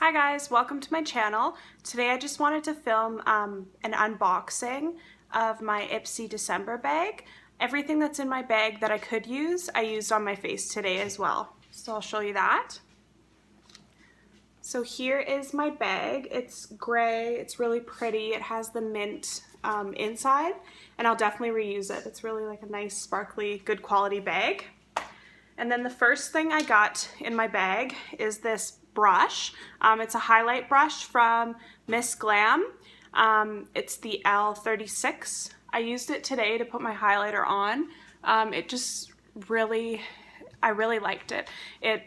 Hi guys, welcome to my channel. Today I just wanted to film an unboxing of my Ipsy December bag. Everything that's in my bag that I could use, I used on my face today as well. So I'll show you that. So here is my bag. It's gray, it's really pretty, it has the mint inside, and I'll definitely reuse it. It's really like a nice, sparkly, good quality bag. And then the first thing I got in my bag is this brush. It's a highlight brush from Miss Glam. It's the L36. I used it today to put my highlighter on. It just really, I really liked it. It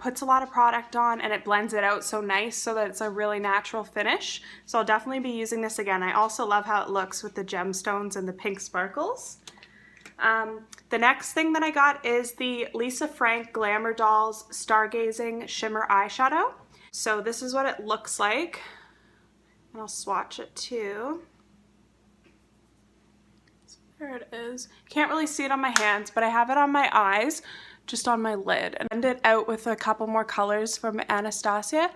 puts a lot of product on and it blends it out so nice so that it's a really natural finish. So I'll definitely be using this again. I also love how it looks with the gemstones and the pink sparkles. The next thing that I got is the Lisa Frank Glamour Dolls Stargazing Shimmer Eyeshadow. So this is what it looks like. And I'll swatch it too. So there it is. Can't really see it on my hands, but I have it on my eyes, just on my lid. And blend it out with a couple more colors from Anastasia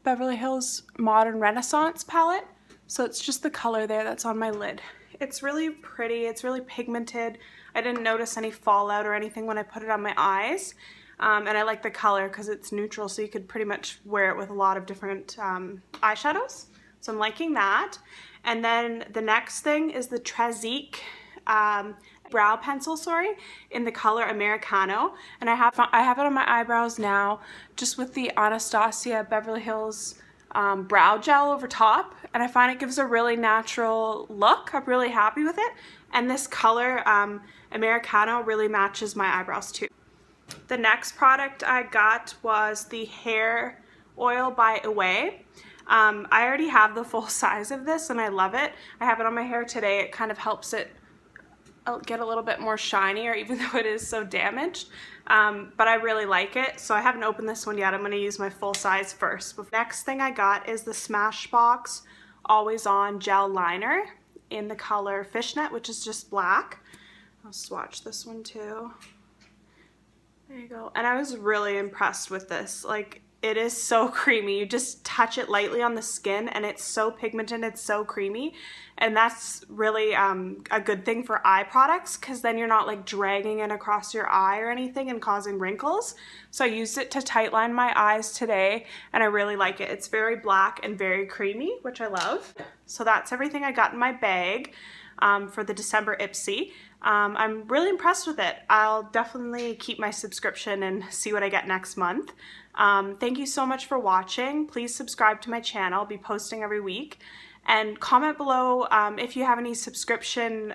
Beverly Hills Modern Renaissance palette. So it's just the color there that's on my lid. It's really pretty, it's really pigmented. I didn't notice any fallout or anything when I put it on my eyes. And I like the color because it's neutral, so you could pretty much wear it with a lot of different eyeshadows. So I'm liking that. And then the next thing is the Trazique brow pencil, in the color Americano. And I have it on my eyebrows now, just with the Anastasia Beverly Hills brow gel over top, and I find it gives a really natural look. I'm really happy with it, and this color Americano really matches my eyebrows too. The next product I got was the hair oil by Away. I already have the full size of this and I love it. I have it on my hair today. It kind of helps it get a little bit more shinier, even though it is so damaged. But I really like it, so I haven't opened this one yet. I'm going to use my full size first. But next thing I got is the Smashbox Always On Gel Liner in the color Fishnet, which is just black. I'll swatch this one too. There you go. And I was really impressed with this. Like, it is so creamy. You just touch it lightly on the skin and it's so pigmented, it's so creamy. And that's really a good thing for eye products, because then you're not like dragging it across your eye or anything and causing wrinkles. So I used it to tightline my eyes today and I really like it. It's very black and very creamy, which I love. So that's everything I got in my bag for the December Ipsy. I'm really impressed with it. I'll definitely keep my subscription and see what I get next month. Thank you so much for watching. Please subscribe to my channel. I'll be posting every week. And comment below if you have any subscription,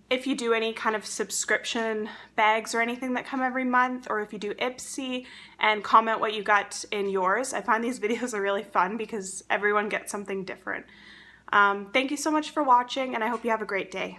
if you do any kind of subscription bags or anything that come every month, or if you do Ipsy, and comment what you got in yours. I find these videos are really fun because everyone gets something different. Thank you so much for watching, and I hope you have a great day.